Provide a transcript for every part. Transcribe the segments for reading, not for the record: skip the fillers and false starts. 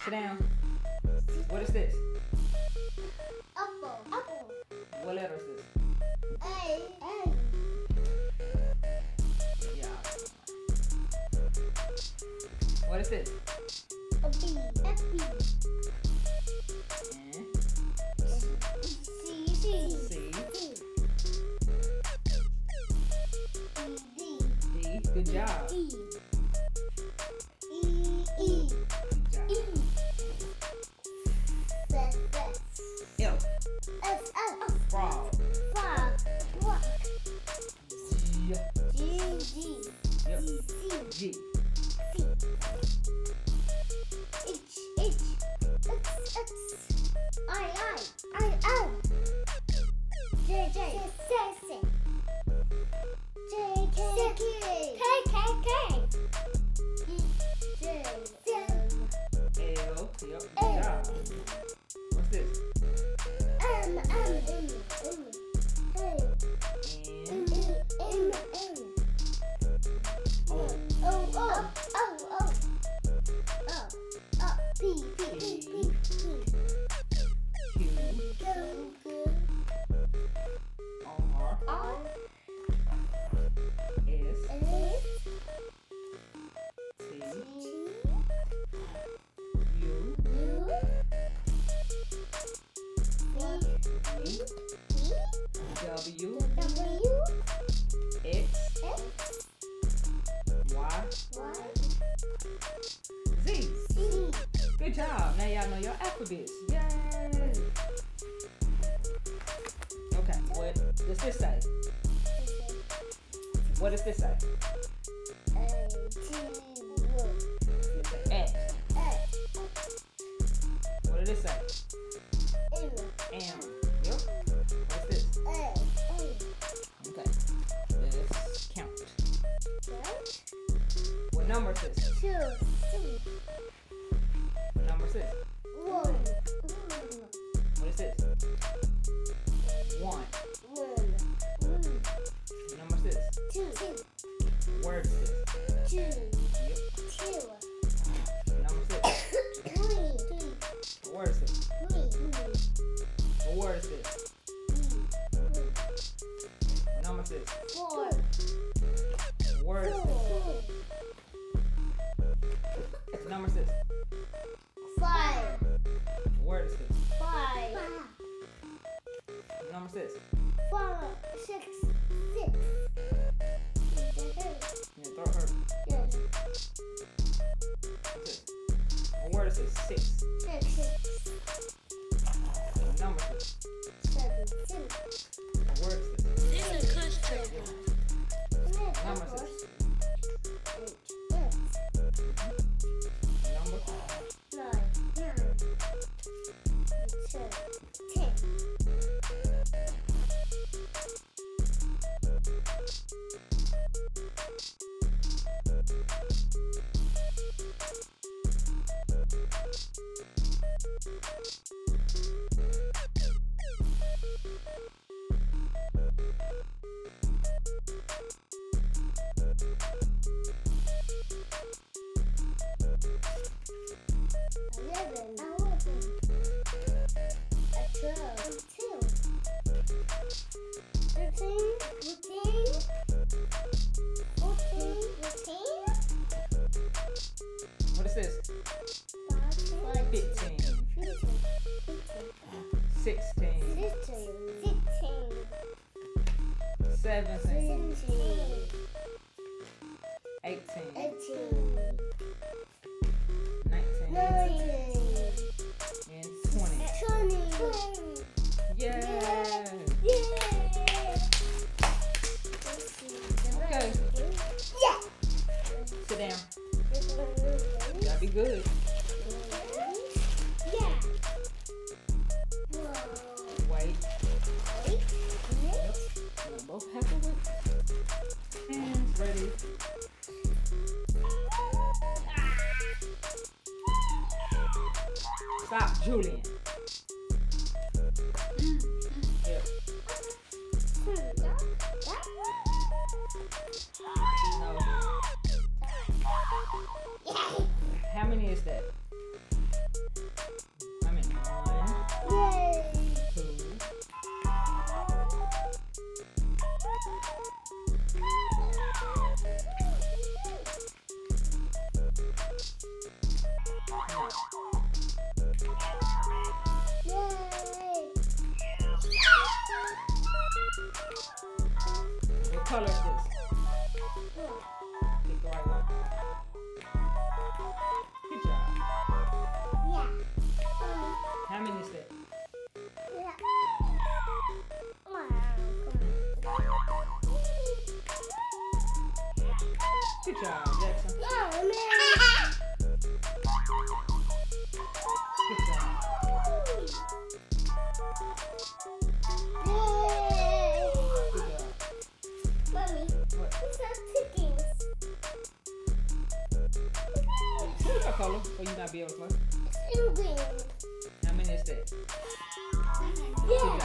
Sit down. What is this? Apple. Apple. What letter is this? A. Yeah. What is this? A B. A B. And C. C. C. D. D. Good job. E. E. Good job. E. S. F. F. Frog. Frog. G. G. Yep. C. G. H. X. I. J. J. K. J. L. Yep. Good job. What's this? M. N. P. Q. R. S. T. U. V. W. X. Y. Z. Good job. Now y'all know your alphabets. Yay. Okay. What does this say? What does this say? X. What did it say? M. Yep. What's this? Okay. Let's count. What number is this? What number is this? What is this? 1. What number is this? Where is this? Yep. What number is this? Where is this? Where is this? What number is this? Where is this? What number is this? 5. Where is this? 5. What number is this? 4. 6. Yeah, throw her. Yes. What's this? Where is this? 6. 6. What number is this? 7. Where is this? This is custard. What number is this? Number? 9. 10. What is this? 15. 16. 17. 18. 19. And 20. Yeah. Okay. Sit down. Gotta be good. Wait. Yep. You both have to wait. Hands ready. Stop, Julian. Yep. No. How many is that? color is this? Pick the right one. Good job. Yeah. How many is that? Yeah. Good job, Jackson. Yeah, Good job. Good job. Mommy, What? what's that ticking? Pick a color for you not be able to play. It's in green. How many is that? Good Yeah. job.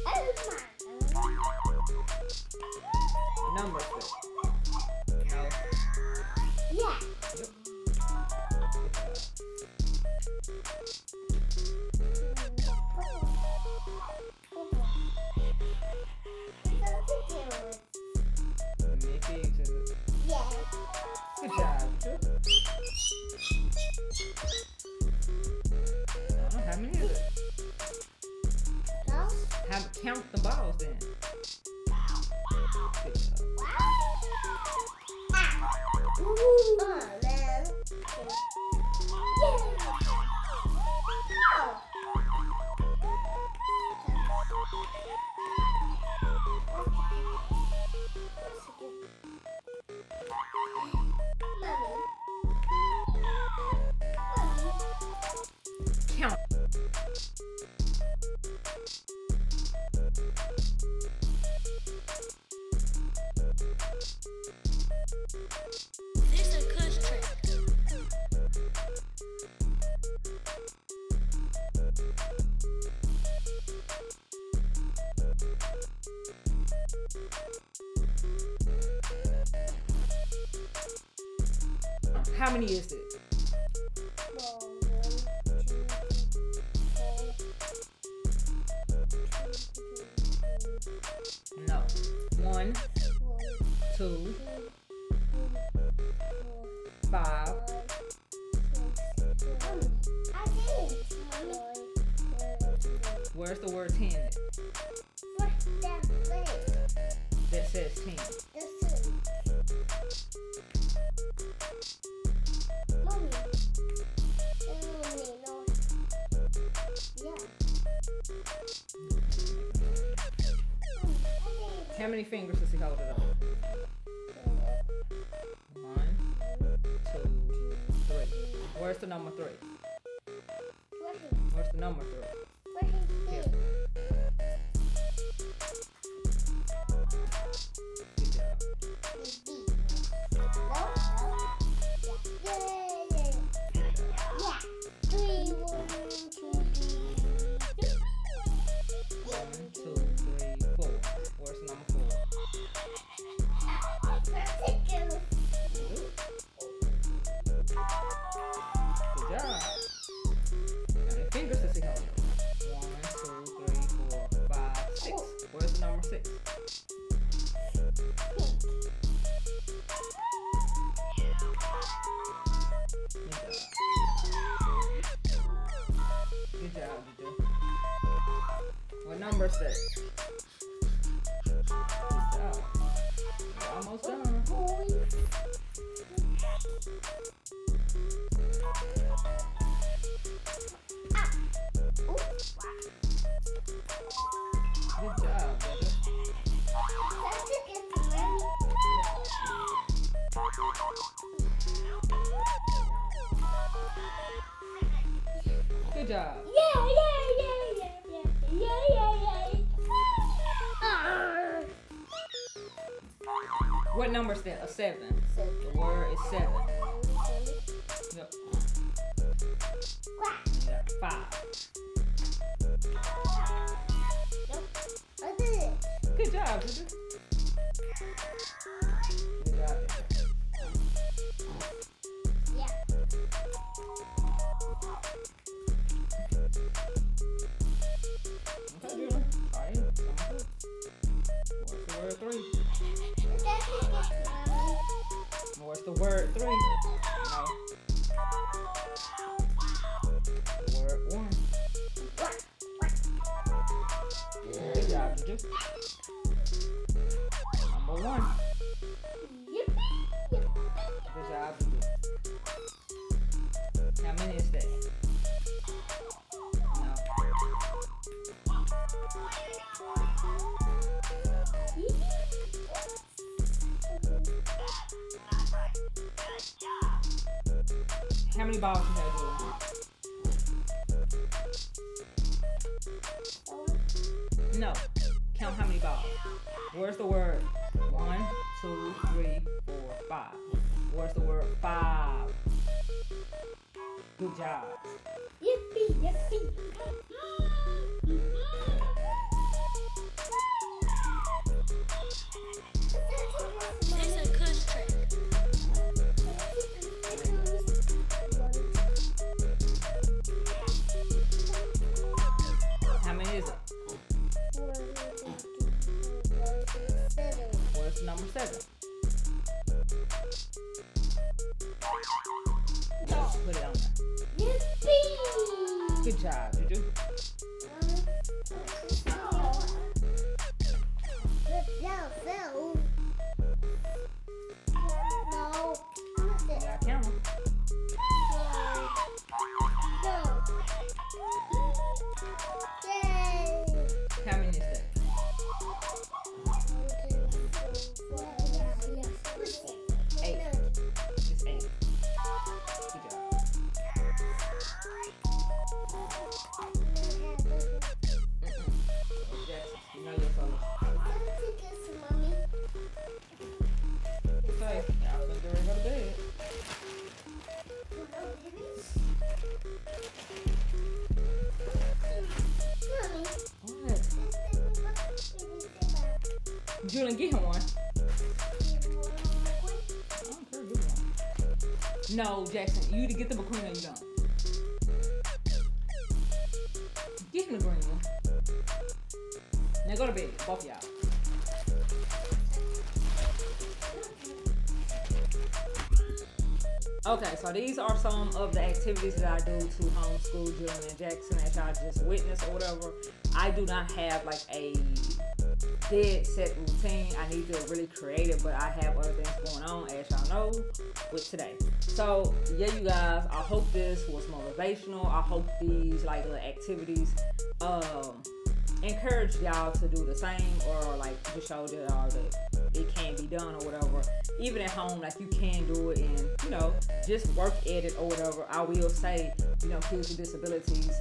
That is mine. The number is that? No. Yeah. Yep. Mickey, is it? Yeah. Good job. How many is it? No? Count the balls then. Good job. Ooh. Man. Count. This is a kush trick. How many is it? No. 1, 2, 5. Where's the word 10 at? That says 10. How many fingers does he hold it up? 1, 2, 3. Where's the number 3? Where's the number 3? Here. Good job. Number 6. Good job. You're almost done. Good job, baby. Good job. What number is that? A 7. The word is 7. Yep. Yeah, 5. Good job, Juju. Good job. Okay, Julian. Try it. What's the word 3? What's the word 3? No. The word 1. Good job, Juju. many balls you have, Julian? No. Count how many balls. Where's the word? 1, 2, 3, 4, 5. Where's the word 5? Good job. Yippee, yippee. It's a good trick. How many is it? Where's the number 7? Put it on there. Yippee. Good job, Juju. No. You gotta count them. How many is that? 8. It's 8. Good job. Jackson, you know your colors. Okay, y'all finna get ready to go to bed. What? Julian, get him one. I don't care, get him one. No, Jackson, you either get the McQueen or you don't. Get him the green one. Now go to bed, both of y'all. Okay, so these are some of the activities that I do to homeschool Julian and Jackson as y'all just witnessed or whatever. I do not have like a dead set routine. I need to really create it, but I have other things going on, as y'all know, with today. So yeah, you guys, I hope this was motivational. I hope these like little activities encourage y'all to do the same, or like just show y'all that it can be done or whatever. Even at home, like you can do it, and you know, just work at it or whatever. I will say, you know, kids with disabilities,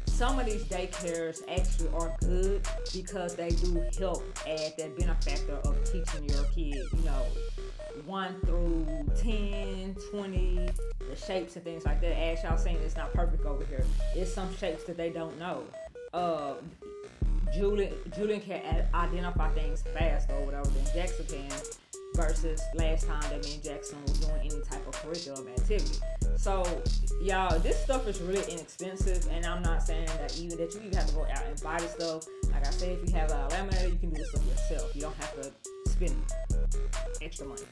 some of these daycares actually are good because they do help add that benefactor of teaching your kid, you know, 1 through 10, 20, the shapes and things like that. As y'all saying, it's not perfect over here. It's some shapes that they don't know. Julian can identify things faster or whatever than Jackson can, versus last time that me and Jackson was doing any type of curriculum activity. So y'all, this stuff is really inexpensive, and I'm not saying that you even have to go out and buy this stuff. Like I said, if you have a laminator, you can do this stuff yourself. You don't have to spend extra money.